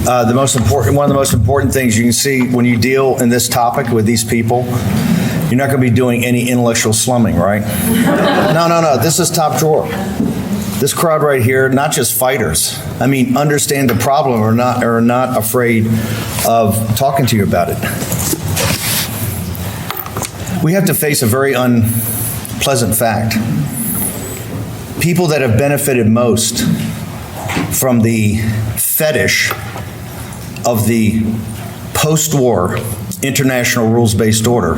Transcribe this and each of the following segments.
one of the most important things you can see when you deal in this topic with these people, you're not going to be doing any intellectual slumming, right? No. This is top drawer. This crowd right here, not just fighters. I mean, understand the problem or are not afraid of talking to you about it. We have to face a very unpleasant fact. People that have benefited most from the fetish of the post-war international rules-based order,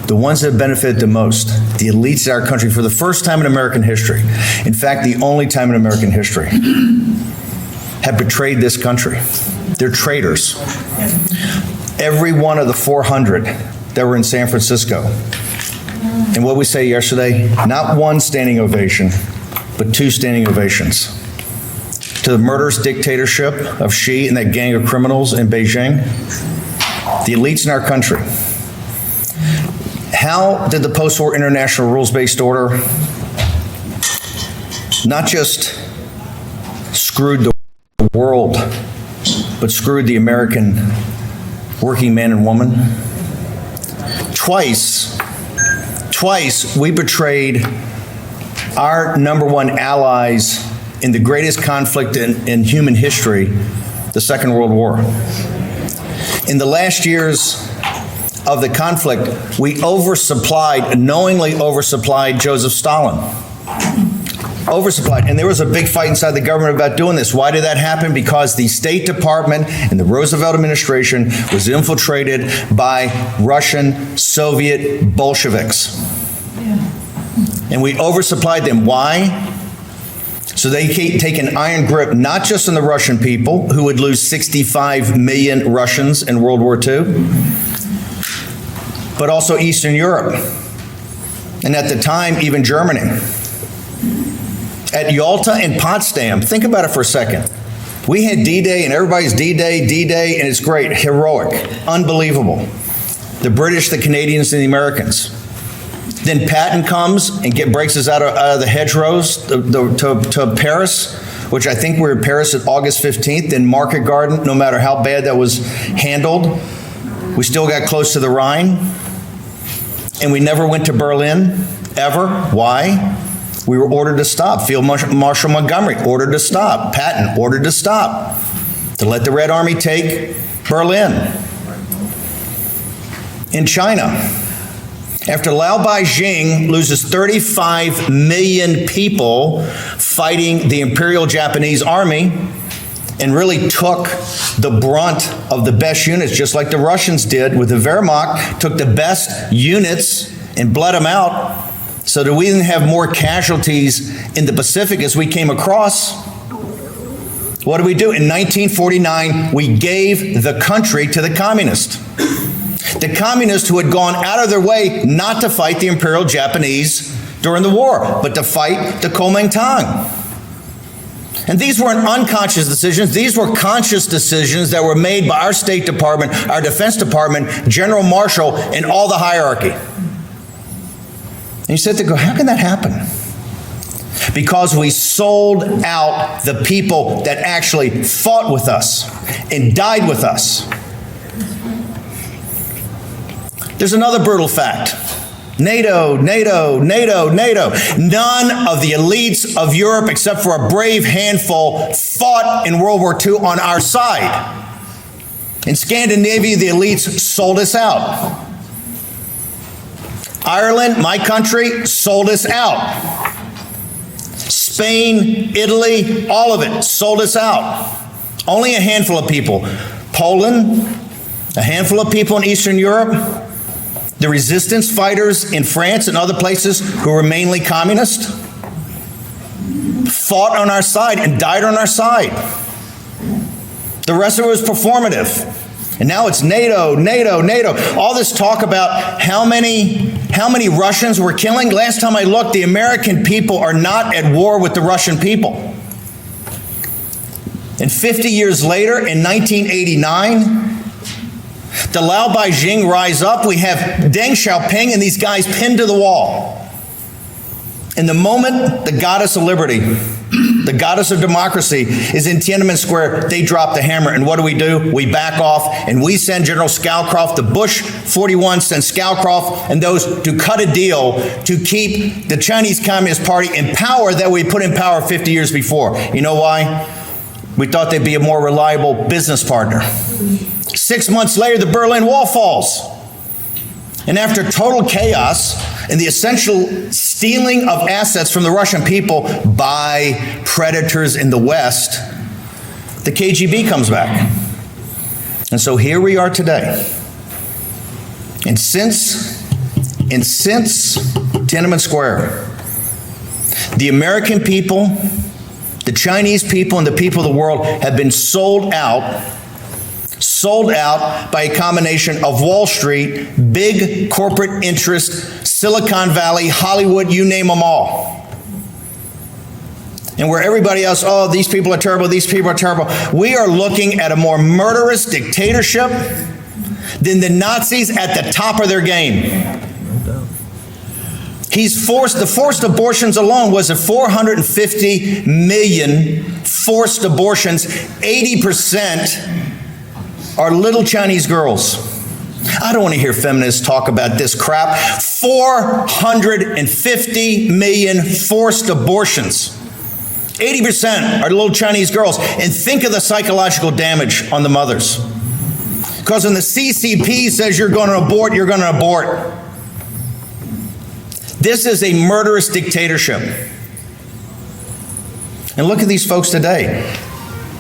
the ones that have benefited the most, the elites in our country for the first time in American history, in fact, the only time in American history, have betrayed this country. They're traitors. Every one of the 400 that were in San Francisco. And what we say yesterday, not one standing ovation, but two standing ovations. To the murderous dictatorship of Xi and that gang of criminals in Beijing, the elites in our country. How did the post-war international rules-based order not just screwed the world, but screwed the American working man and woman? Twice we betrayed our number one allies in the greatest conflict in human history, the Second World War. In the last years of the conflict, we knowingly oversupplied Joseph Stalin. Oversupplied. And there was a big fight inside the government about doing this. Why did that happen? Because the State Department and the Roosevelt administration was infiltrated by Russian, Soviet Bolsheviks. And we oversupplied them. Why? So they take an iron grip, not just on the Russian people, who would lose 65 million Russians in World War II, but also Eastern Europe. And at the time, even Germany. At Yalta and Potsdam, think about it for a second. We had D-Day and everybody's D-Day, and it's great, heroic, unbelievable. The British, the Canadians, and the Americans. Then Patton comes and breaks us out of the hedgerows to Paris, which I think we were in Paris at August 15th. Then Market Garden, no matter how bad that was handled, we still got close to the Rhine. And we never went to Berlin, ever. Why? We were ordered to stop. Field Marshal Montgomery ordered to stop. Patton ordered to stop, to let the Red Army take Berlin. In China, after Liu Beijing loses 35 million people fighting the Imperial Japanese Army and really took the brunt of the best units, just like the Russians did with the Wehrmacht, took the best units and bled them out so that we didn't have more casualties in the Pacific as we came across. What did we do? In 1949, we gave the country to the communists. The communists who had gone out of their way not to fight the Imperial Japanese during the war, but to fight the Kuomintang. And these weren't unconscious decisions. These were conscious decisions that were made by our State Department, our Defense Department, General Marshall, and all the hierarchy. And you sit there and go, how can that happen? Because we sold out the people that actually fought with us and died with us. There's another brutal fact. NATO. None of the elites of Europe, except for a brave handful, fought in World War II on our side. In Scandinavia, the elites sold us out. Ireland, my country, sold us out. Spain, Italy, all of it sold us out. Only a handful of people. Poland, a handful of people in Eastern Europe. The resistance fighters in France and other places who were mainly communist fought on our side and died on our side. The rest of it was performative. And now it's NATO. All this talk about how many Russians we're killing. Last time I looked, the American people are not at war with the Russian people. And 50 years later, in 1989, the Liu Beijing rise up. We have Deng Xiaoping and these guys pinned to the wall. In the moment, the goddess of liberty the goddess of democracy, is in Tiananmen Square, they drop the hammer. And what do? We back off, and we send General Scowcroft. The Bush 41 sends Scowcroft and those to cut a deal to keep the Chinese Communist Party in power that we put in power 50 years before. You know why? We thought they'd be a more reliable business partner. 6 months later, the Berlin Wall falls. And after total chaos and the essential stealing of assets from the Russian people by predators in the West, the KGB comes back. And so here we are today. And since Tiananmen Square, the American people, the Chinese people, and the people of the world have been sold out by a combination of Wall Street, big corporate interests, Silicon Valley, Hollywood, you name them all. And where everybody else, oh, these people are terrible, these people are terrible. We are looking at a more murderous dictatorship than the Nazis at the top of their game. The forced abortions alone was at 450 million forced abortions. 80% are little Chinese girls. I don't want to hear feminists talk about this crap. 450 million forced abortions. 80% are little Chinese girls. And think of the psychological damage on the mothers. Because when the CCP says you're going to abort, you're going to abort. This is a murderous dictatorship. And look at these folks today.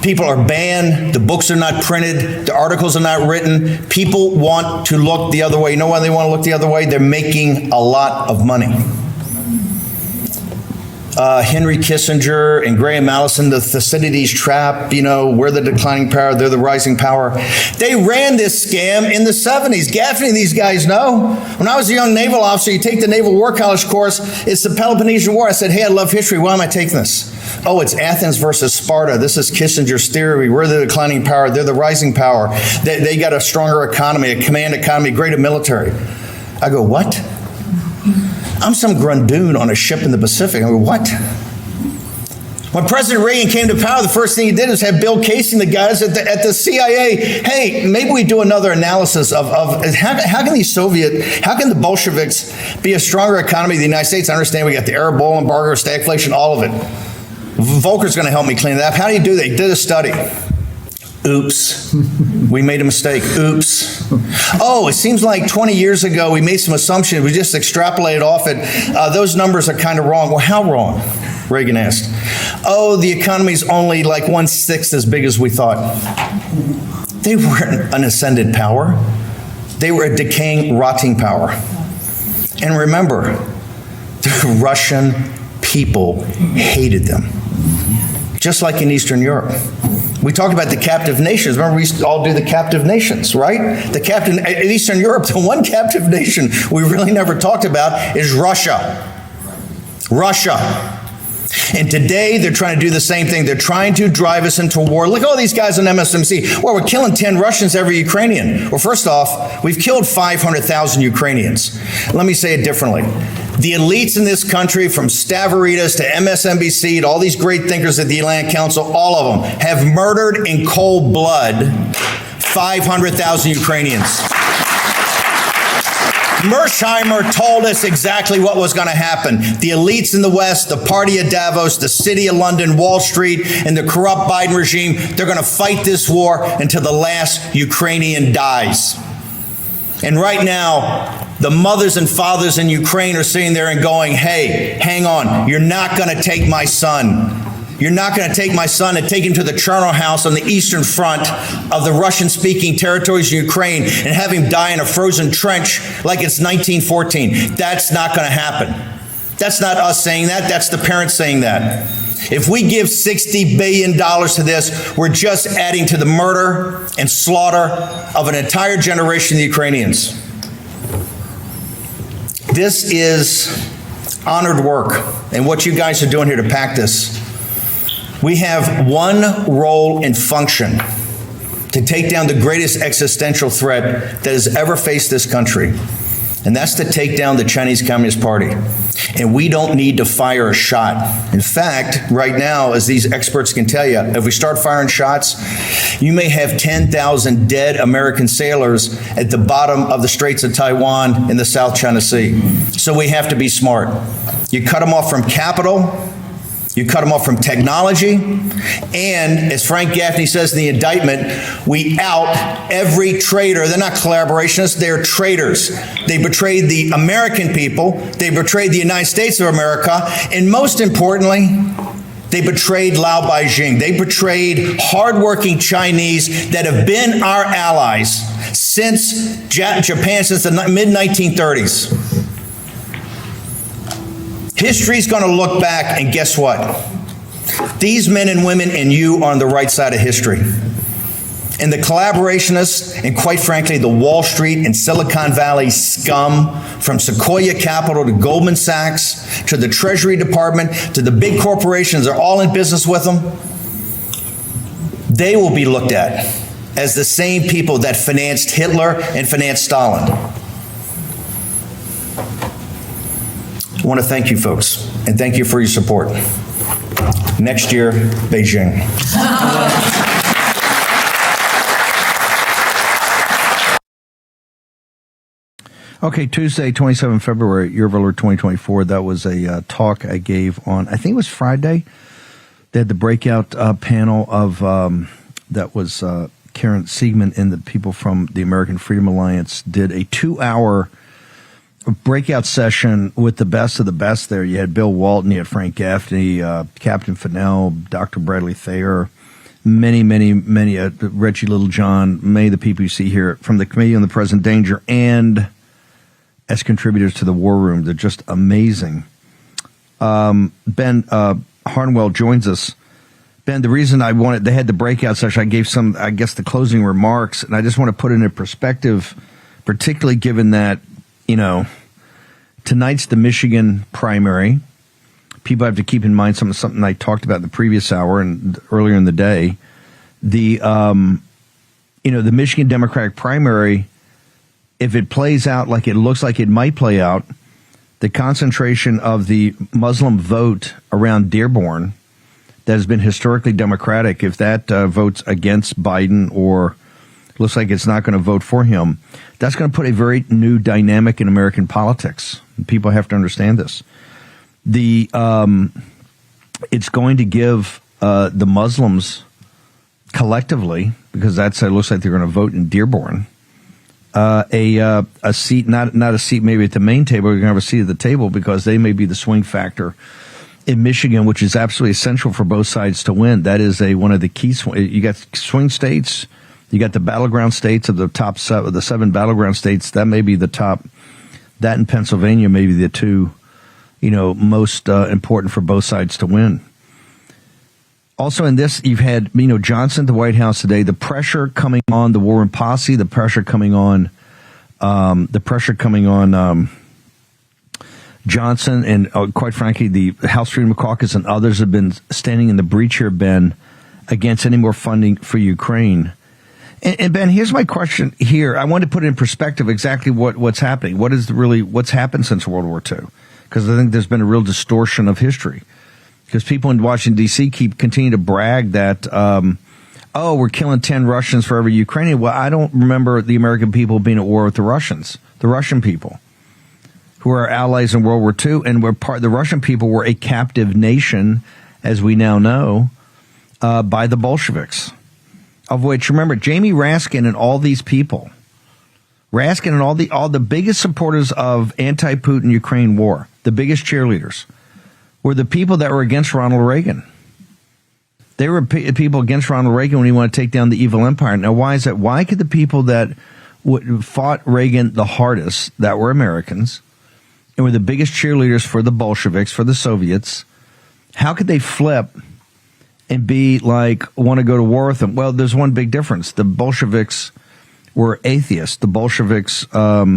People are banned, the books are not printed, the articles are not written. People want to look the other way. You know why they want to look the other way? They're making a lot of money. Henry Kissinger and Graham Allison, the Thucydides trap, we're the declining power, they're the rising power. They ran this scam in the 70s. Gaffney and these guys know. When I was a young naval officer, you take the Naval War College course, it's the Peloponnesian War. I said, hey, I love history, why am I taking this? Oh, it's Athens versus Sparta. This is Kissinger's theory. We're the declining power, they're the rising power. They got a stronger economy, a command economy, greater military. I go, what? I'm some grundoon on a ship in the Pacific. I go, what? When President Reagan came to power, the first thing he did was have Bill Casey and the guys at the CIA. Hey, maybe we do another analysis of how can the Bolsheviks be a stronger economy than the United States? I understand we got the Arab oil embargo, stagflation, all of it. Volker's going to help me clean it up. How do you do that? He did a study. Oops. We made a mistake. Oops. Oh, it seems like 20 years ago we made some assumptions. We just extrapolated off it. Those numbers are kind of wrong. Well, how wrong? Reagan asked. Oh, the economy's only like 1/6 as big as we thought. They weren't an ascended power. They were a decaying, rotting power. And remember, the Russian people hated them. Just like in Eastern Europe. We talked about the captive nations. Remember, we used to all do the captive nations, right? In Eastern Europe, the one captive nation we really never talked about is Russia. Russia. And today, they're trying to do the same thing. They're trying to drive us into war. Look at all these guys on MSNBC. Well, we're killing 10 Russians every Ukrainian. Well, first off, we've killed 500,000 Ukrainians. Let me say it differently. The elites in this country, from Stavridis to MSNBC to all these great thinkers at the Atlantic Council, all of them have murdered in cold blood 500,000 Ukrainians. Mersheimer told us exactly what was going to happen. The elites in the West, the party of Davos, the city of London, Wall Street, and the corrupt Biden regime, they're going to fight this war until the last Ukrainian dies. And right now, the mothers and fathers in Ukraine are sitting there and going, hey, hang on, you're not going to take my son. You're not going to take my son and take him to the charnel house on the eastern front of the Russian-speaking territories of Ukraine and have him die in a frozen trench like it's 1914. That's not going to happen. That's not us saying that. That's the parents saying that. If we give $60 billion to this, we're just adding to the murder and slaughter of an entire generation of the Ukrainians. This is honored work, and what you guys are doing here to pack this. We have one role and function to take down the greatest existential threat that has ever faced this country. and that's to take down the Chinese Communist Party. And we don't need to fire a shot. In fact, right now, as these experts can tell you, if we start firing shots, you may have 10,000 dead American sailors at the bottom of the Straits of Taiwan in the South China Sea. So we have to be smart. You cut them off from capital, you cut them off from technology, and as Frank Gaffney says in the indictment, we out every traitor. They're not collaborationists, they're traitors. They betrayed the American people, they betrayed the United States of America, and most importantly, they betrayed Lao Beijing. They betrayed hardworking Chinese that have been our allies since Japan, since the mid-1930s. History's going to look back, and guess what? These men and women and you are on the right side of history. And the collaborationists, and quite frankly, the Wall Street and Silicon Valley scum, from Sequoia Capital to Goldman Sachs to the Treasury Department to the big corporations are all in business with them. They will be looked at as the same people that financed Hitler and financed Stalin. I want to thank you folks, and thank you for your support. Next year, Beijing. Okay, Tuesday, 27 February, year of our Lord 2024. That was a talk I gave on, I think it was Friday. They had the breakout panel of, that was Karen Siegman and the people from the American Freedom Alliance did a 2-hour breakout session with the best of the best there. You had Bill Walton, you had Frank Gaffney, Captain Fennell, Dr. Bradley Thayer, many, Reggie Littlejohn, many of the people you see here from the Committee on the Present Danger and as contributors to the War Room. They're just amazing. Ben Harnwell joins us. Ben, the reason they had the breakout session, I gave some, I guess, the closing remarks, and I just want to put it in perspective, particularly given that, you know, tonight's the Michigan primary. People have to keep in mind something I talked about in the previous hour and earlier in the day. The the Michigan Democratic primary, if it plays out like it looks like it might play out, the concentration of the Muslim vote around Dearborn that has been historically Democratic, if that votes against Biden or looks like it's not going to vote for him, that's going to put a very new dynamic in American politics. People have to understand this. It's going to give the Muslims collectively, because it looks like they're going to vote in Dearborn, a seat, not a seat maybe at the main table. You're going to have a seat at the table because they may be the swing factor in Michigan, which is absolutely essential for both sides to win. That is one of the key you got swing states. You got the battleground states of the top seven, the 7 battleground states. That may be the top. That and Pennsylvania may be the two, most important for both sides to win. Also in this, you've had, Johnson at the White House today. The pressure coming on the War Room posse. The pressure coming on Johnson, and quite frankly, the House Freedom Caucus and others have been standing in the breach here, Ben, against any more funding for Ukraine. And Ben, here's my question here. I want to put in perspective exactly what's happening. What's happened since World War II? Because I think there's been a real distortion of history. Because people in Washington, D.C. continue to brag that, we're killing 10 Russians for every Ukrainian. Well, I don't remember the American people being at war with the Russians, the Russian people, who were our allies in World War II, and the Russian people were a captive nation, as we now know, by the Bolsheviks. Of which, remember, Jamie Raskin and all these people, Raskin and all the biggest supporters of anti-Putin Ukraine war, the biggest cheerleaders, were the people that were against Ronald Reagan. They were people against Ronald Reagan when he wanted to take down the evil empire. Now, why is that? Why could the people that fought Reagan the hardest, that were Americans, and were the biggest cheerleaders for the Bolsheviks, for the Soviets, how could they flip and want to go to war with them? Well, there's one big difference. The Bolsheviks were atheists. The Bolsheviks were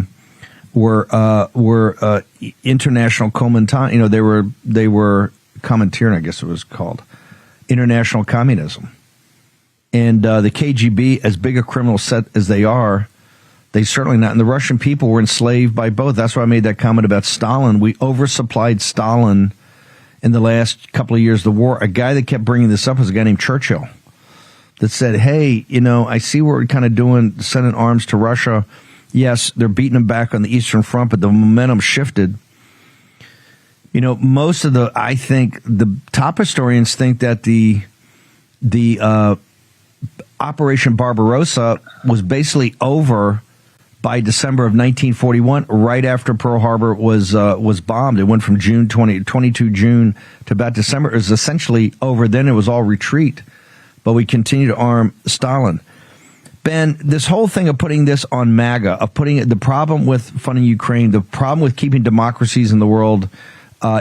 international Komintern. They were Komintern, I guess it was called, international communism. And the KGB, as big a criminal set as they are, They certainly not. And the Russian people were enslaved by both. That's why I made that comment about Stalin. We oversupplied Stalin in the last couple of years of the war. A guy that kept bringing this up was a guy named Churchill that said, hey, I see what we're kind of doing, sending arms to Russia. Yes, they're beating them back on the Eastern Front, but the momentum shifted. Most of I think the top historians think that the Operation Barbarossa was basically over by December of 1941, right after Pearl Harbor was bombed. It went from 22 June to about December. It was essentially over. Then it was all retreat. But we continue to arm Stalin. Ben, this whole thing of putting this on MAGA, of putting the problem with funding Ukraine, the problem with keeping democracies in the world,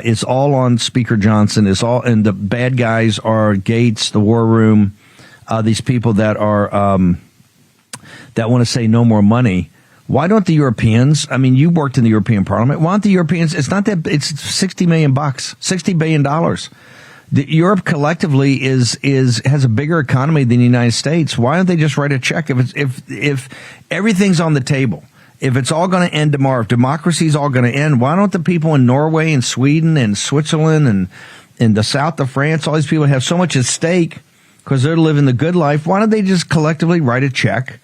is all on Speaker Johnson. And the bad guys are Gates, the War Room, these people that are that want to say no more money. Why don't the Europeans? I mean, you worked in the European Parliament. Why don't the Europeans? It's not that. It's $60 million, $60 billion. Europe collectively has a bigger economy than the United States. Why don't they just write a check if everything's on the table? If it's all going to end tomorrow, if democracy's all going to end, why don't the people in Norway and Sweden and Switzerland and in the south of France, all these people have so much at stake because they're living the good life? Why don't they just collectively write a check?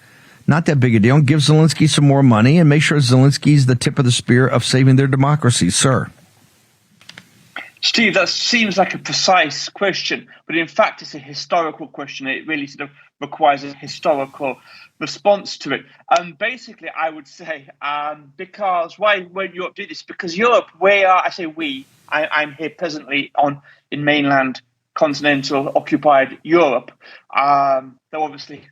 Not that big a deal. And give Zelensky some more money and make sure Zelensky's the tip of the spear of saving their democracy, sir. Steve, that seems like a precise question, but in fact, it's a historical question. It really sort of requires a historical response to it. Basically, I would say, because why won't Europe do this? Because Europe, I'm here presently in mainland continental occupied Europe. Though obviously,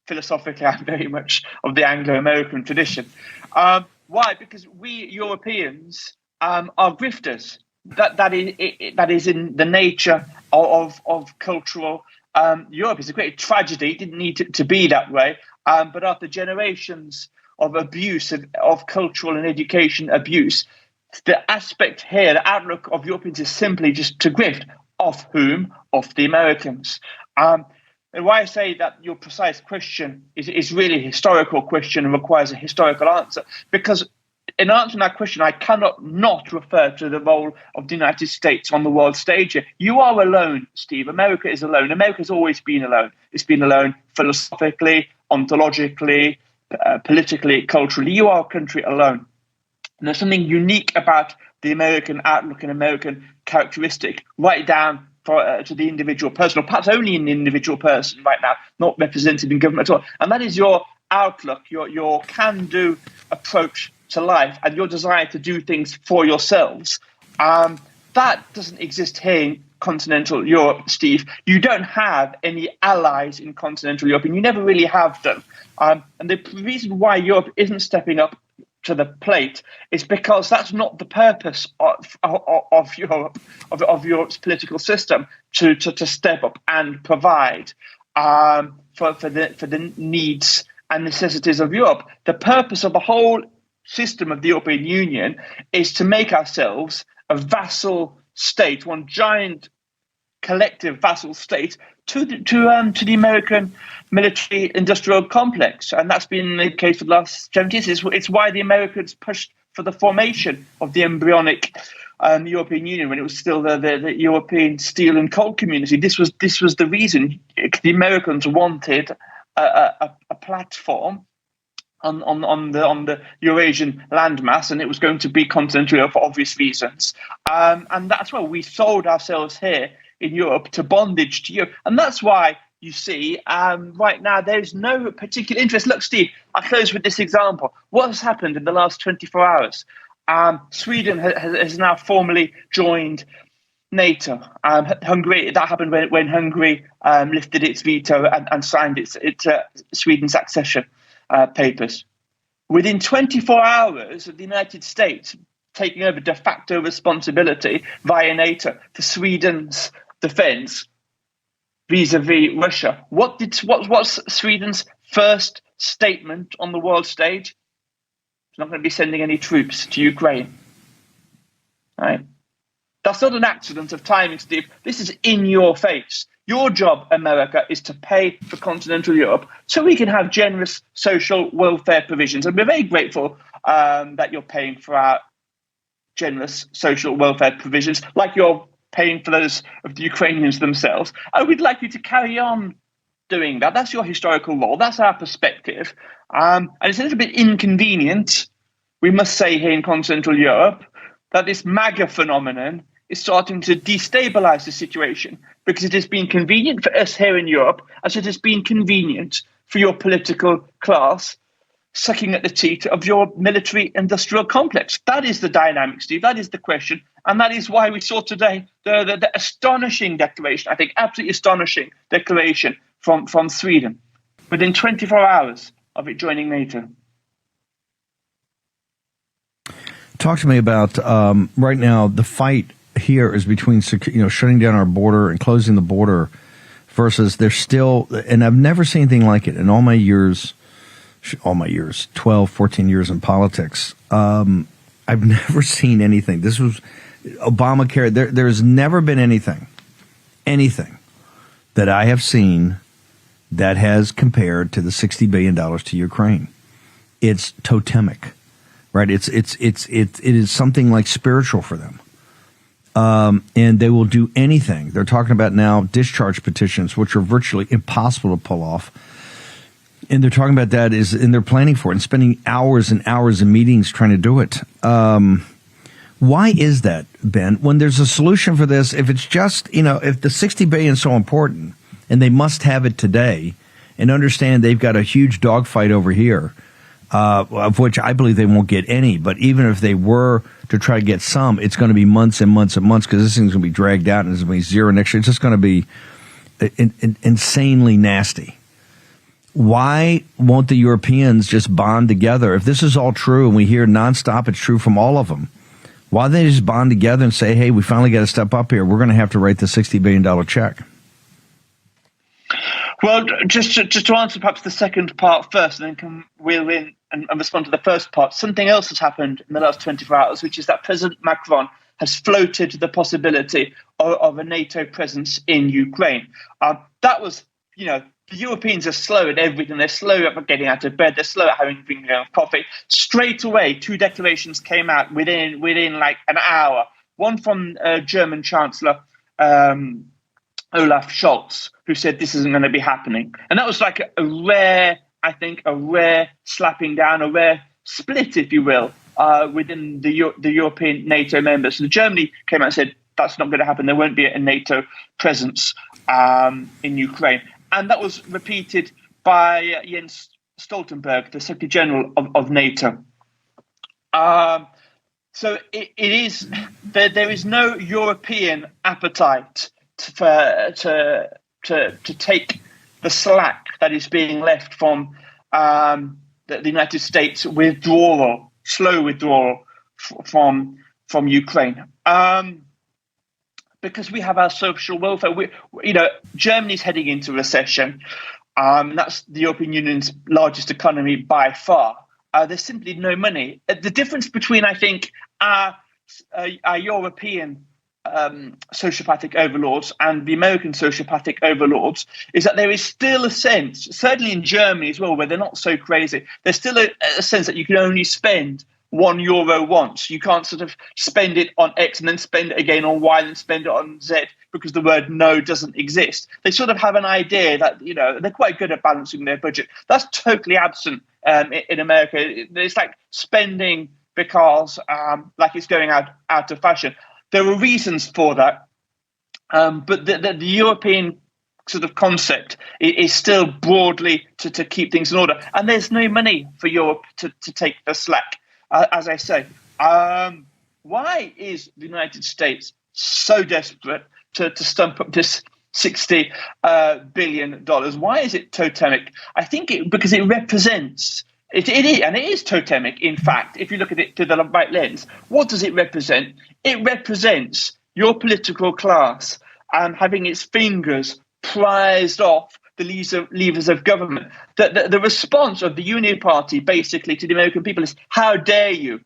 philosophically, I'm very much of the Anglo-American tradition. Why? Because we Europeans are grifters. That is in the nature of cultural Europe. It's a great tragedy. It didn't need to be that way. But after generations of abuse, of cultural and education abuse, the aspect here, the outlook of Europeans is simply just to grift. Of whom? Of the Americans. And why I say that your precise question is really a historical question and requires a historical answer, because in answering that question, I cannot not refer to the role of the United States on the world stage here. You are alone, Steve. America is alone. America's always been alone. It's been alone philosophically, ontologically, politically, culturally. You are a country alone. And there's something unique about the American outlook and American characteristic, right down to the individual person, or perhaps only in the individual person right now, not represented in government at all. And that is your outlook, your can-do approach to life and your desire to do things for yourselves. That doesn't exist here in continental Europe, Steve. You don't have any allies in continental Europe, and you never really have them. And the reason why Europe isn't stepping up to the plate is because that's not the purpose of Europe, of Europe's political system, to step up and provide for the needs and necessities of Europe. The purpose of the whole system of the European Union is to make ourselves a vassal state, one giant collective vassal state to the American military industrial complex, and that's been the case for the last 70 years. It's why the Americans pushed for the formation of the embryonic European Union when it was still the European steel and coal community. This was the reason. The Americans wanted a platform on the Eurasian landmass, and it was going to be continental Europe for obvious reasons. And that's why we sold ourselves here in Europe to bondage to Europe. And that's why you see right now there is no particular interest. Look, Steve, I'll close with this example. What has happened in the last 24 hours? Sweden has now formally joined NATO. Hungary, that happened when Hungary lifted its veto and signed its Sweden's accession papers. Within 24 hours of the United States taking over de facto responsibility via NATO for Sweden's defense vis-a-vis Russia, what's Sweden's first statement on the world stage? It's not going to be sending any troops to Ukraine. Right? That's not an accident of timing, Steve. This is in your face. Your job, America, is to pay for continental Europe so we can have generous social welfare provisions. And we're very grateful that you're paying for our generous social welfare provisions, like you're paying for those of the Ukrainians themselves. And we'd like you to carry on doing that. That's your historical role. That's our perspective. And it's a little bit inconvenient, we must say, here in continental Europe, that this MAGA phenomenon is starting to destabilize the situation, because it has been convenient for us here in Europe, as it has been convenient for your political class sucking at the teat of your military industrial complex. That is the dynamic, Steve. That is the question. And that is why we saw today the astonishing declaration, I think absolutely astonishing declaration from Sweden within 24 hours of it joining NATO. Talk to me about right now, the fight here is between shutting down our border and closing the border versus there's still, and I've never seen anything like it in all my years, 12, 14 years in politics. I've never seen anything. This was Obamacare. There's never been anything that I have seen that has compared to the $60 billion to Ukraine. It's totemic, right? It is something like spiritual for them. And they will do anything. They're talking about now discharge petitions, which are virtually impossible to pull off. And they're talking about that and they're planning for it and spending hours and hours in meetings trying to do it. Why is that, Ben? When there's a solution for this, if it's just, if the $60 billion is so important and they must have it today, and understand they've got a huge dogfight over here, of which I believe they won't get any. But even if they were to try to get some, it's going to be months and months and months, because this thing's going to be dragged out and it's going to be zero next year. It's just going to be insanely nasty. Why won't the Europeans just bond together? If this is all true and we hear nonstop it's true from all of them, why don't they just bond together and say, hey, we finally got to step up here. We're going to have to write the $60 billion check. Well, just to answer perhaps the second part first, and then come wheel in and respond to the first part. Something else has happened in the last 24 hours, which is that President Macron has floated the possibility of a NATO presence in Ukraine. That was, the Europeans are slow at everything. They're slow at getting out of bed. They're slow at drinking coffee. Straight away, two declarations came out within like an hour. One from German Chancellor Olaf Scholz, who said this isn't going to be happening. And that was like a rare slapping down, a rare split, if you will, within the European NATO members. So Germany came out and said that's not going to happen. There won't be a NATO presence in Ukraine. And that was repeated by Jens Stoltenberg, the Secretary General of NATO. So it is there is no European appetite to take the slack that is being left from the United States slow withdrawal from Ukraine. Because we have our social welfare. Germany's heading into recession. That's the European Union's largest economy by far. There's simply no money. The difference between, I think, our European sociopathic overlords and the American sociopathic overlords is that there is still a sense, certainly in Germany as well, where they're not so crazy, there's still a sense that you can only spend €1 once. You can't sort of spend it on X and then spend it again on Y and spend it on Z because the word no doesn't exist. They sort of have an idea that, they're quite good at balancing their budget. That's totally absent in America. It's like spending because like it's going out of fashion. There are reasons for that, but the European sort of concept is still broadly to keep things in order. And there's no money for Europe to take the slack. As I say, why is the United States so desperate to stump up this $60 billion? Why is it totemic? I think because it represents, it is totemic, in fact, if you look at it through the right lens. What does it represent? It represents your political class having its fingers prized off the levers of government. The response of the Union Party basically to the American people is, how dare you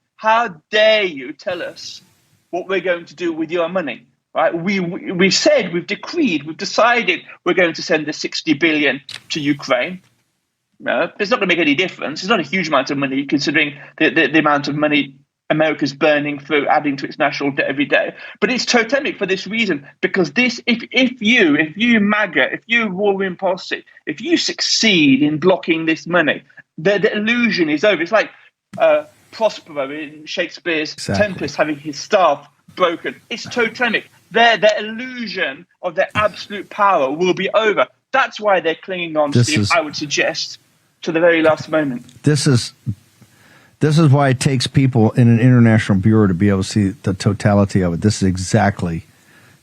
tell us what we're going to do with your money? right? We've said, we've decreed, we've decided we're going to send the 60 billion to Ukraine. It's not going to make any difference. It's not a huge amount of money considering the amount of money America's burning through adding to its national debt every day. But it's totemic for this reason, because if you MAGA, if you Warren Posse, if you succeed in blocking this money, the illusion is over. It's like Prospero in Shakespeare's Tempest having his staff broken. It's totemic. The illusion of their absolute power will be over. That's why they're clinging on, Steve, I would suggest, to the very last moment. This is why it takes people in an international bureau to be able to see the totality of it. This is exactly.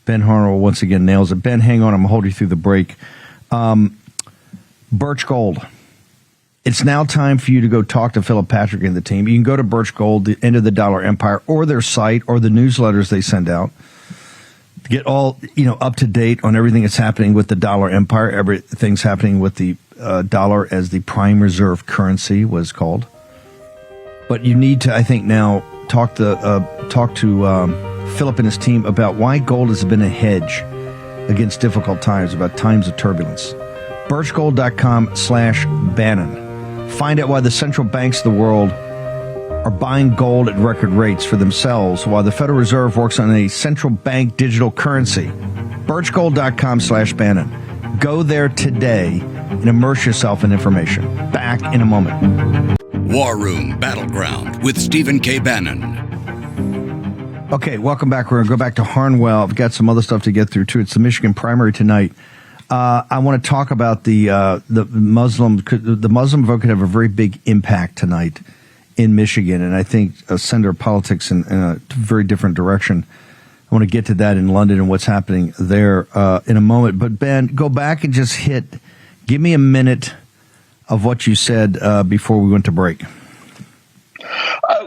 Ben Harnwell once again nails it. Ben, hang on. I'm going to hold you through the break. Birch Gold. It's now time for you to go talk to Philip Patrick and the team. You can go to Birch Gold, the End of the Dollar Empire, or their site, or the newsletters they send out. To get all up to date on everything that's happening with the dollar empire. Everything's happening with the dollar as the prime reserve currency was called. But you need to, I think, now talk to Philip and his team about why gold has been a hedge against difficult times, about times of turbulence. Birchgold.com/Bannon. Find out why the central banks of the world are buying gold at record rates for themselves while the Federal Reserve works on a central bank digital currency. Birchgold.com/Bannon. Go there today and immerse yourself in information. Back in a moment. War Room Battleground with Stephen K. Bannon. Okay, welcome back. We're going to go back to Harnwell. I've got some other stuff to get through, too. It's the Michigan primary tonight. I want to talk about the Muslim vote could have a very big impact tonight in Michigan, and I think send our politics in a very different direction. I want to get to that in London and what's happening there in a moment. But, Ben, go back and just give me a minute of what you said before we went to break.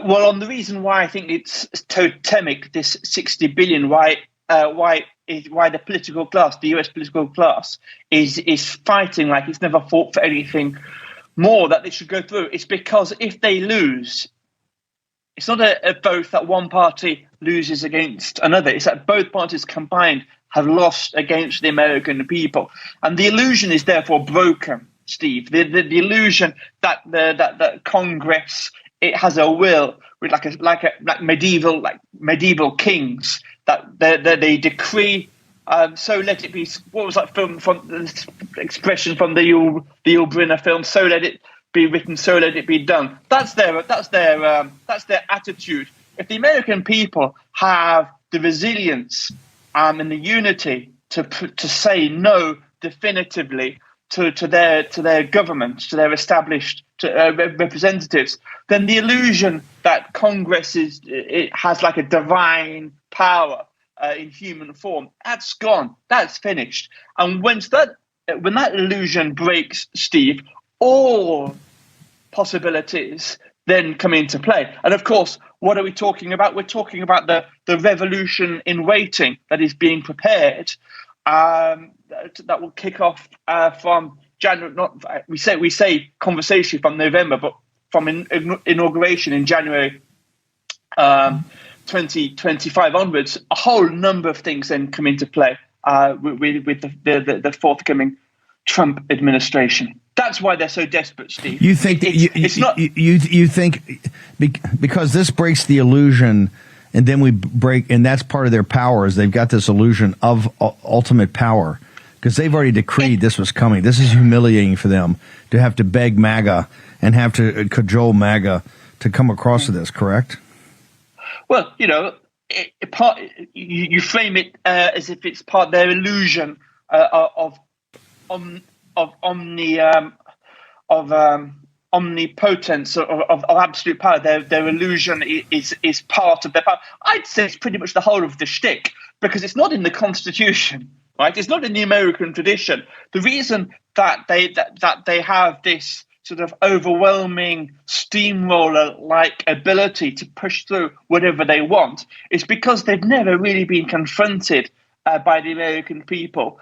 Well, on the reason why I think it's totemic, this 60 billion, why the political class, the US political class, is fighting like it's never fought for anything more that they should go through. It's because if they lose, it's not a vote that one party loses against another. It's that both parties combined have lost against the American people. And the illusion is therefore broken, Steve. The illusion that the Congress, it has a will with like medieval kings that they decree. So let it be. What was that film from? The expression from the Yul Brynner film. So let it be written. So let it be done. That's their attitude. If the American people have the resilience and the unity to say no definitively to their government, to their established representatives, then the illusion that Congress has like a divine power in human form, that's gone. That's finished. And when that illusion breaks, Steve, all possibilities then come into play. And of course, what are we talking about? We're talking about the revolution in waiting that is being prepared. That will kick off from January. We say conversation from November, but from inauguration in January 2025 onwards, a whole number of things then come into play with the forthcoming Trump administration. That's why they're so desperate, Steve. You think you think because this breaks the illusion, and then we break, and that's part of their power is they've got this illusion of ultimate power because they've already decreed this was coming. This is humiliating for them to have to beg MAGA and have to cajole MAGA to come across to this. Correct? Well, you frame it as if it's part of their illusion of omnipotence, of absolute power. Their illusion is part of their power. I'd say it's pretty much the whole of the shtick because it's not in the Constitution, right? It's not in the American tradition. The reason that they have this sort of overwhelming steamroller-like ability to push through whatever they want is because they've never really been confronted by the American people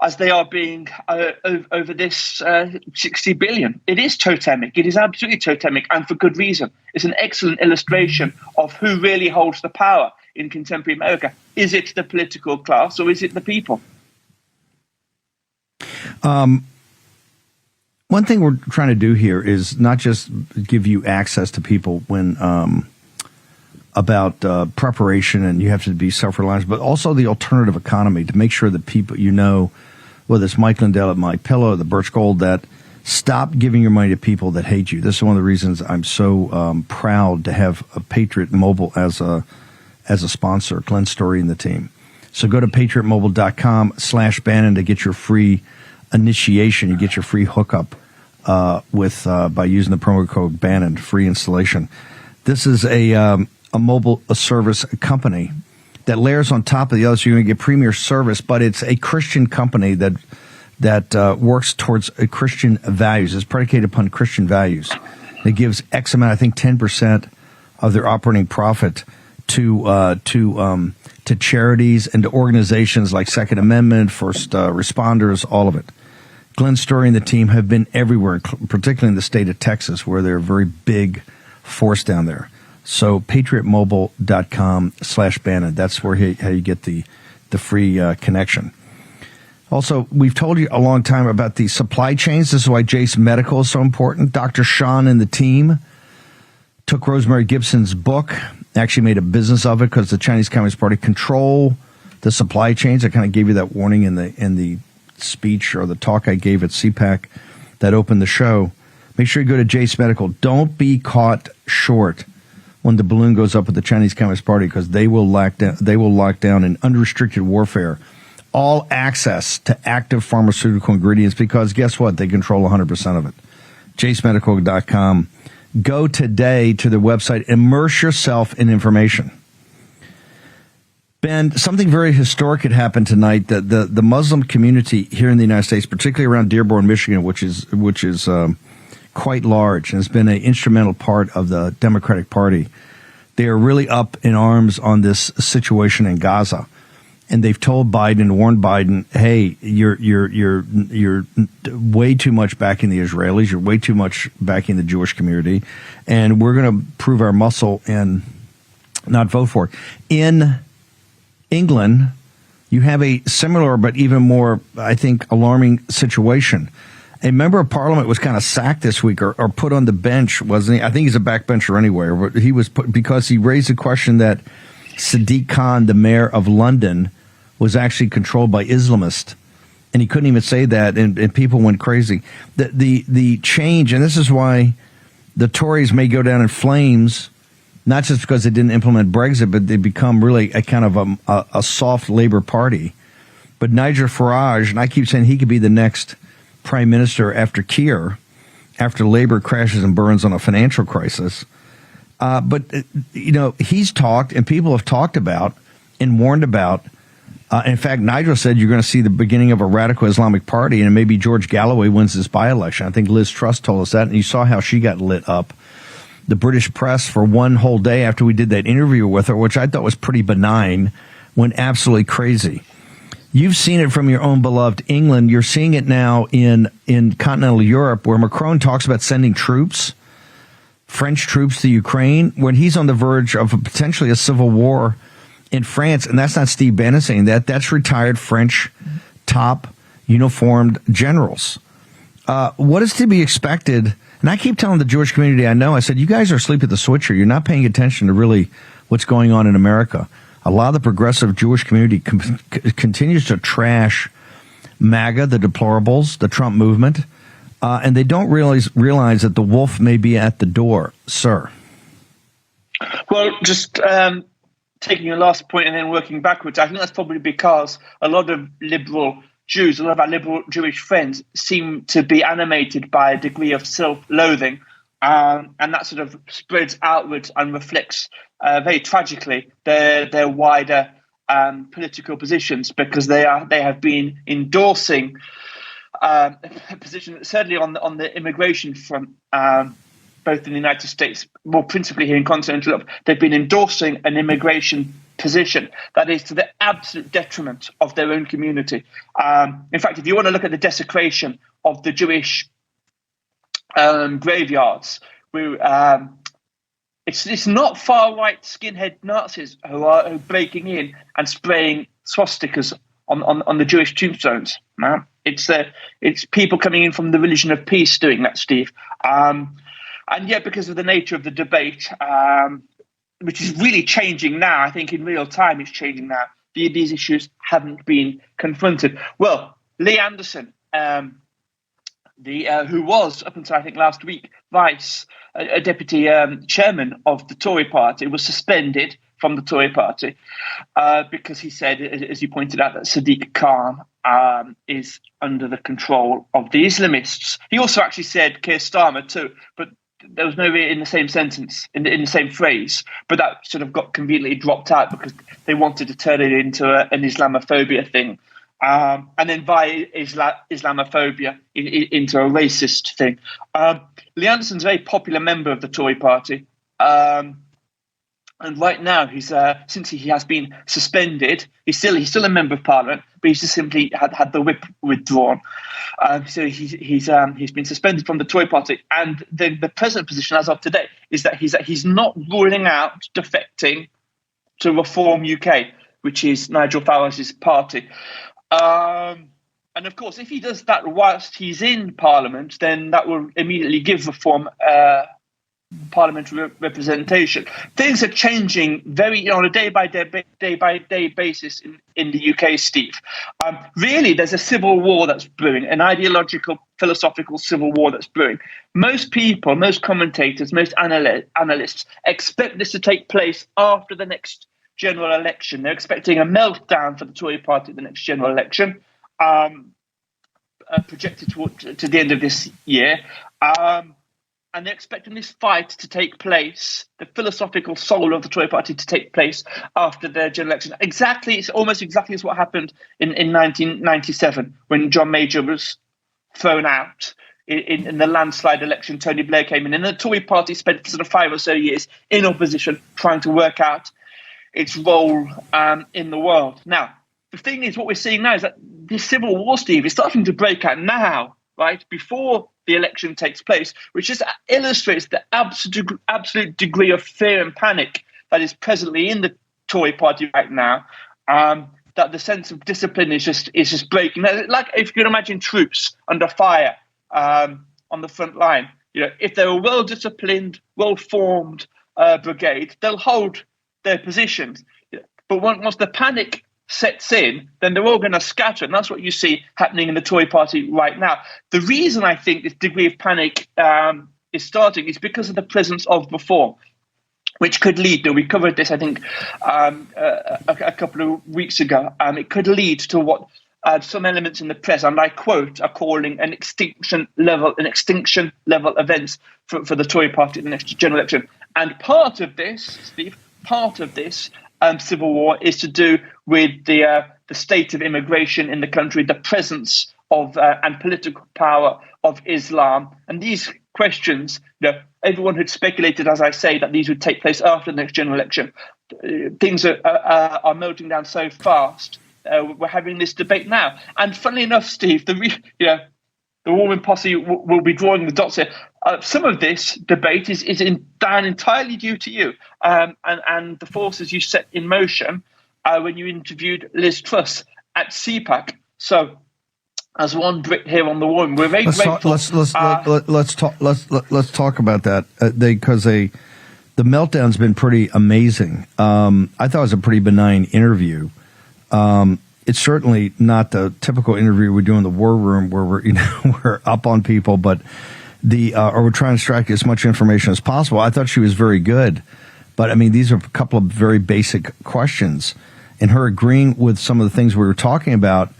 as they are being over this 60 billion. It is totemic. It is absolutely totemic, and for good reason. It's an excellent illustration of who really holds the power. in contemporary America? Is it the political class or is it the people? One thing we're trying to do here is not just give you access to people when about preparation and you have to be self-reliant, but also the alternative economy to make sure that people, whether it's Mike Lindell at My Pillow, the Birch Gold, that stop giving your money to people that hate you. This is one of the reasons I'm so proud to have a Patriot Mobile as a sponsor, Glenn Story and the team. So go to patriotmobile.com/Bannon to get your free initiation. You get your free hookup by using the promo code Bannon, free installation. This is a mobile service company that layers on top of the others. So you're going to get premier service, but it's a Christian company that works towards Christian values. It's predicated upon Christian values. It gives X amount, I think 10% of their operating profit to charities and to organizations like Second Amendment, First Responders, all of it. Glenn Story and the team have been everywhere, particularly in the state of Texas, where they're a very big force down there. So patriotmobile.com/Bannon. That's how you get the free connection. Also, we've told you a long time about the supply chains. This is why Jace Medical is so important. Dr. Sean and the team took Rosemary Gibson's book, actually made a business of it because the Chinese Communist Party control the supply chains. I kind of gave you that warning in the speech or the talk I gave at CPAC that opened the show. Make sure you go to Jace Medical. Don't be caught short when the balloon goes up with the Chinese Communist Party, because they will lock down in unrestricted warfare all access to active pharmaceutical ingredients, because guess what? They control 100% of it. JaceMedical.com. Go today to their website. Immerse yourself in information. Ben, something very historic had happened tonight. The Muslim community here in the United States, particularly around Dearborn, Michigan, which is quite large and has been an instrumental part of the Democratic Party. They are really up in arms on this situation in Gaza, and they've told Biden and warned Biden, "Hey, you're way too much backing the Israelis. You're way too much backing the Jewish community, and we're going to prove our muscle and not vote for it." In England, you have a similar but even more, I think, alarming situation. A member of parliament was kind of sacked this week or put on the bench, wasn't he? I think he's a backbencher anyway. But he was put because he raised the question that Sadiq Khan, the mayor of London, was actually controlled by Islamists. And he couldn't even say that, and people went crazy. The change, and this is why the Tories may go down in flames, not just because they didn't implement Brexit, but they become really a kind of a soft Labour Party. But Nigel Farage, and I keep saying he could be the next prime minister after Keir, after Labour crashes and burns on a financial crisis. But he's talked, and people have talked about and warned about. In fact, Nigel said you're going to see the beginning of a radical Islamic party, and maybe George Galloway wins this by-election. I think Liz Truss told us that, and you saw how she got lit up. The British press, for one whole day after we did that interview with her, which I thought was pretty benign, went absolutely crazy. You've seen it from your own beloved England. You're seeing it now in continental Europe, where Macron talks about sending troops, French troops to Ukraine, when he's on the verge of potentially a civil war in France. And that's not Steve Bannon saying that. That's retired French top uniformed generals. What is to be expected? And I keep telling the Jewish community I know, I said, you guys are asleep at the switch here. You're not paying attention to really what's going on in America. A lot of the progressive Jewish community continues to trash MAGA, the deplorables, the Trump movement, and they don't realize that the wolf may be at the door, sir. Well, just taking your last point and then working backwards, I think that's probably because a lot of liberal Jews, a lot of our liberal Jewish friends seem to be animated by a degree of self-loathing, and that sort of spreads outwards and reflects very tragically their wider political positions, because they have been endorsing a position certainly on the immigration front, both in the United States, more principally here in continental Europe. They've been endorsing an immigration position that is to the absolute detriment of their own community. In fact, if you want to look at the desecration of the Jewish graveyards, if it's not far right skinhead Nazis who are breaking in and spraying swastikas on the Jewish tombstones. Man, it's people coming in from the religion of peace doing that, Steve. And yet, because of the nature of the debate, which is really changing now, I think in real time it's changing now. These issues haven't been confronted. Well, Lee Anderson, who was, up until I think last week, a deputy chairman of the Tory party, was suspended from the Tory party because he said, as you pointed out, that Sadiq Khan is under the control of the Islamists. He also actually said Keir Starmer too, but there was nowhere in the same sentence, in the same phrase, but that sort of got conveniently dropped out because they wanted to turn it into an Islamophobia thing. And then via Islamophobia into a racist thing. Lee Anderson's a very popular member of the Tory party. And right now, since he has been suspended, he's still a member of Parliament, but he's just simply had the whip withdrawn. So he's been suspended from the Tory party, and the present position as of today is that he's not ruling out defecting to Reform UK, which is Nigel Farage's party. And of course, if he does that whilst he's in Parliament, then that will immediately give Reform parliamentary representation. Things are changing on a day by day basis in the UK, Steve. Really, there's a civil war that's brewing, an ideological, philosophical civil war that's brewing. Most people, most commentators, most analysts expect this to take place after the next general election. They're expecting a meltdown for the Tory party at the next general election, projected to the end of this year. And they're expecting this fight to take place, the philosophical soul of the Tory party to take place after the general election. It's almost exactly as what happened in 1997 when John Major was thrown out in the landslide election. Tony Blair came in, and the Tory party spent sort of 5 or so years in opposition trying to work out its role in the world. Now, the thing is, what we're seeing now is that this civil war, Steve, is starting to break out now, right, before the election takes place, which just illustrates the absolute degree of fear and panic that is presently in the Tory party right now. That the sense of discipline is just breaking. Like if you can imagine troops under fire on the front line, if they're a well-disciplined, well-formed brigade, they'll hold their positions. But once the panic sets in, then they're all going to scatter. And that's what you see happening in the Tory party right now. The reason I think this degree of panic is starting is because of the presence of Reform, which could lead, we covered this, I think, a couple of weeks ago, it could lead to what some elements in the press, and I quote, are calling an extinction level events for the Tory party in the next general election. And part of this, Steve, civil war is to do with the state of immigration in the country, the presence of and political power of Islam. And these questions, everyone had speculated, as I say, that these would take place after the next general election. Things are melting down so fast. We're having this debate now. And funnily enough, Steve, the Warming Posse will be drawing the dots here. Some of this debate is down entirely due to you and the forces you set in motion when you interviewed Liz Truss at CPAC. So, as one Brit here on the Warming, we're very grateful. Let's talk about that because the meltdown's been pretty amazing. I thought it was a pretty benign interview. It's certainly not the typical interview we do in the war room where we're up on people, but or we're trying to extract as much information as possible. I thought she was very good, but I mean, these are a couple of very basic questions, and her agreeing with some of the things we were talking about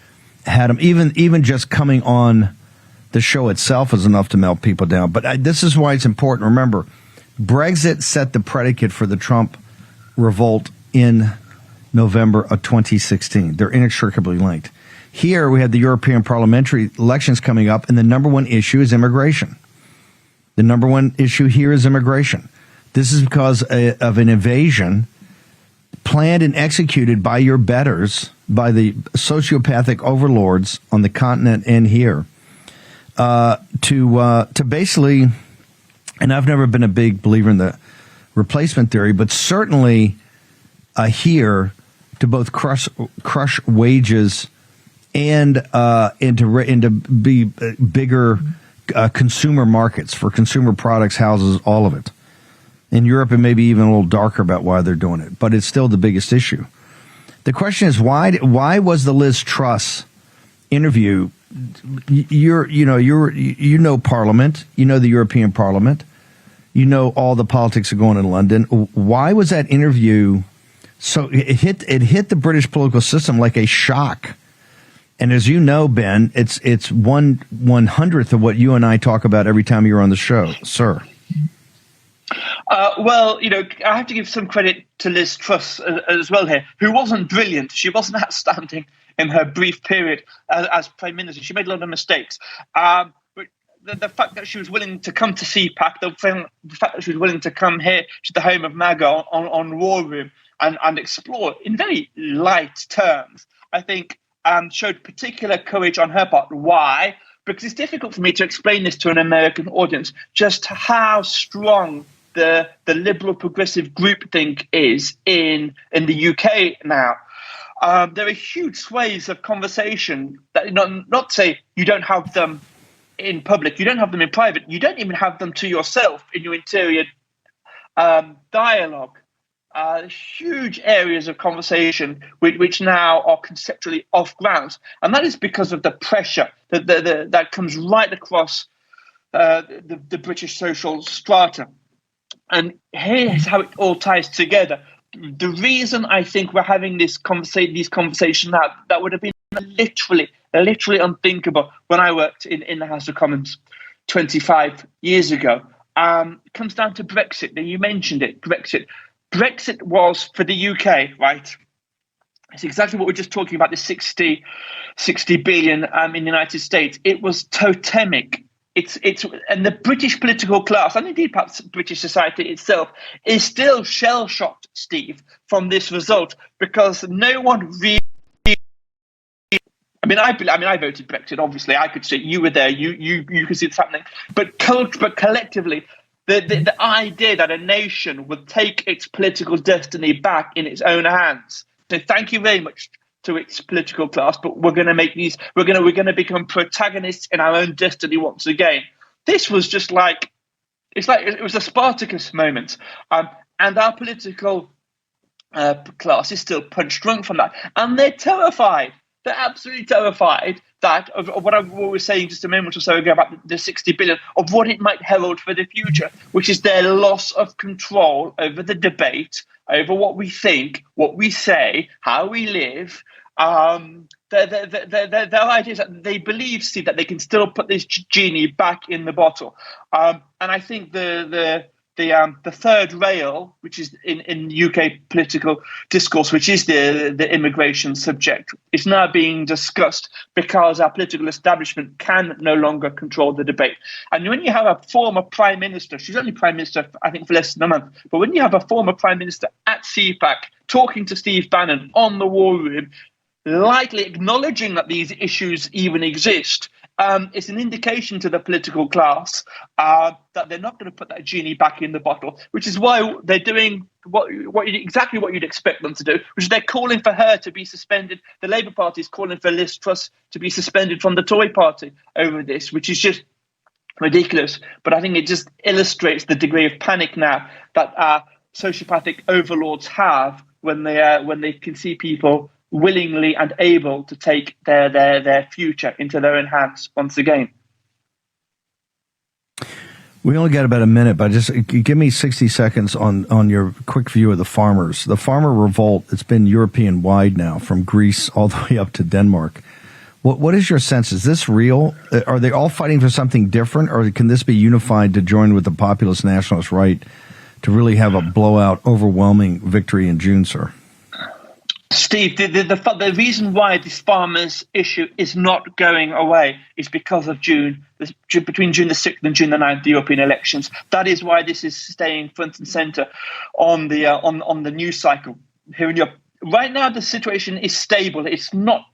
had them even just coming on the show itself is enough to melt people down. But this is why it's important. Remember, Brexit set the predicate for the Trump revolt in November of 2016. They're inextricably linked. Here we had the European parliamentary elections coming up, and the number one issue is immigration. The number one issue here is immigration. This is because of an invasion planned and executed by your betters, by the sociopathic overlords on the continent and here, to basically, and I've never been a big believer in the replacement theory, but certainly here to both crush wages and to be bigger consumer markets for consumer products, houses, all of it. In Europe, it may be even a little darker about why they're doing it, but it's still the biggest issue. The question is, why was the Liz Truss interview? You know Parliament, you know the European Parliament, you know all the politics are going in London. Why was that interview so it hit the British political system like a shock? And as you know, Ben, it's 1/100th of what you and I talk about every time you're on the show, sir. Well, I have to give some credit to Liz Truss as well here, who wasn't brilliant. She wasn't outstanding in her brief period as Prime Minister. She made a lot of mistakes. But the fact that she was willing to come to CPAC, the fact that she was willing to come here to the home of MAGA on War Room and explore in very light terms, I think showed particular courage on her part. Why? Because it's difficult for me to explain this to an American audience, just how strong the liberal progressive groupthink is in the UK now. There are huge swathes of conversation that not say you don't have them in public, you don't have them in private, you don't even have them to yourself in your interior dialogue. Huge areas of conversation which now are conceptually off grounds, and that is because of the pressure that comes right across the British social strata. And here's how it all ties together. The reason I think we're having these conversations now, that would have been literally unthinkable when I worked in the House of Commons 25 years ago, comes down to Brexit. Now, you mentioned it, Brexit. Brexit was, for the UK, right? It's exactly what we're just talking about, the 60 billion in the United States. It was totemic. And the British political class, and indeed perhaps British society itself, is still shell-shocked, Steve, from this result, because no one really. I voted Brexit. Obviously, I could see you were there. You could see this happening. But collectively, the idea that a nation would take its political destiny back in its own hands. So thank you very much to its political class, but we're going to become protagonists in our own destiny once again. This was just it was a Spartacus moment, and our political class is still punch drunk from that, and they're terrified. They're absolutely terrified that of what I was saying just a moment or so ago about the 60 billion, of what it might herald for the future, which is their loss of control over the debate, over what we think, what we say, how we live. Their idea is that they believe, Steve, that they can still put this genie back in the bottle. And I think the third rail, which is in UK political discourse, which is the immigration subject, is now being discussed because our political establishment can no longer control the debate. And when you have a former Prime Minister, she's only Prime Minister, I think, for less than a month, but when you have a former Prime Minister at CPAC talking to Steve Bannon on the War Room, lightly acknowledging that these issues even exist, it's an indication to the political class that they're not going to put that genie back in the bottle, which is why they're doing exactly what you'd expect them to do, which is they're calling for her to be suspended. The Labour Party is calling for Liz Truss to be suspended from the Tory Party over this, which is just ridiculous. But I think it just illustrates the degree of panic now that our sociopathic overlords have when they can see people willingly and able to take their future into their own hands once again. We only got about a minute, but just give me 60 seconds on your quick view of the farmers. The farmer revolt, it's been European-wide now, from Greece all the way up to Denmark. What is your sense? Is this real? Are they all fighting for something different, or can this be unified to join with the populist nationalist right to really have a blowout, overwhelming victory in June, sir? Steve, the reason why this farmers' issue is not going away is because of June, between June the 6th and June the 9th, the European elections. That is why this is staying front and centre on the news cycle here in Europe. Right now, the situation is stable. It's not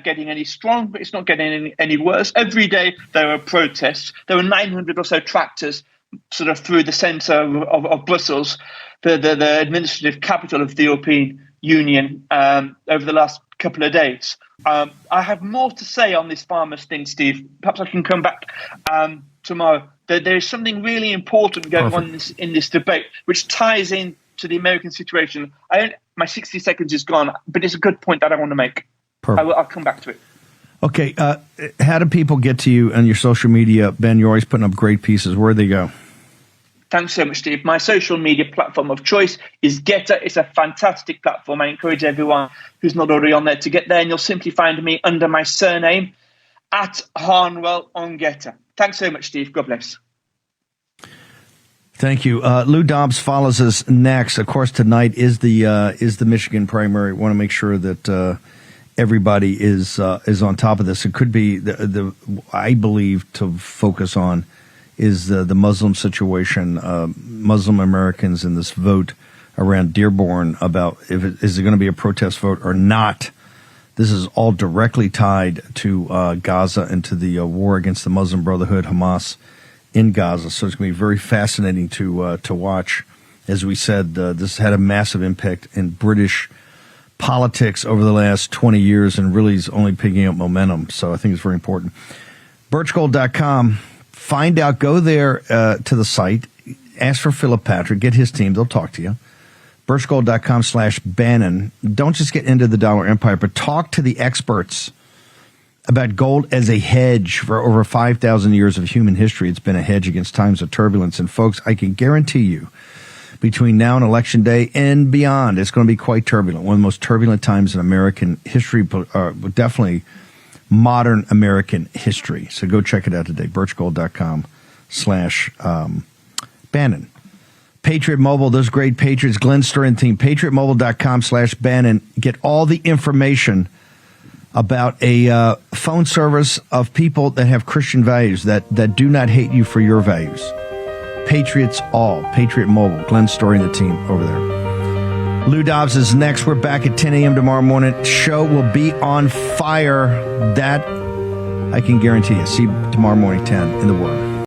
getting any stronger, but it's not getting any worse. Every day there are protests. There are 900 or so tractors sort of through the centre of Brussels, the administrative capital of the European Union, over the last couple of days. I have more to say on this farmers thing, Steve. Perhaps I can come back tomorrow. There is something really important going on in this debate, which ties in to the American situation. My 60 seconds is gone, but it's a good point that I want to make. I'll come back to it. Okay. How do people get to you on your social media? Ben, you're always putting up great pieces. Where do they go? Thanks so much, Steve. My social media platform of choice is Getter. It's a fantastic platform. I encourage everyone who's not already on there to get there, and you'll simply find me under my surname at Harnwell on Getter. Thanks so much, Steve. God bless. Thank you. Lou Dobbs follows us next. Of course, tonight is the Michigan primary. Want to make sure that everybody is on top of this. It could be the I believe to focus on is the Muslim situation, Muslim Americans in this vote around Dearborn about is it going to be a protest vote or not. This is all directly tied to Gaza and to the war against the Muslim Brotherhood, Hamas, in Gaza. So it's going to be very fascinating to watch. As we said, this had a massive impact in British politics over the last 20 years and really is only picking up momentum. So I think it's very important. Birchgold.com. Find out, go there to the site, ask for Philip Patrick, get his team, they'll talk to you. Birchgold.com/Bannon. Don't just get into the dollar empire, but talk to the experts about gold as a hedge. For over 5,000 years of human history, it's been a hedge against times of turbulence. And folks, I can guarantee you, between now and Election Day and beyond, it's going to be quite turbulent. One of the most turbulent times in American history, definitely modern American history. So go check it out today. Birchgold.com/Bannon. Patriot Mobile, those great Patriots, Glenn Sturrian team, patriotmobile.com/Bannon. Get all the information about a phone service of people that have Christian values, that do not hate you for your values. Patriots all. Patriot Mobile, Glenn Sturrian the team over there. Lou Dobbs is next. We're back at 10 a.m. tomorrow morning. Show will be on fire. That I can guarantee you. See you tomorrow morning, 10 in the Word.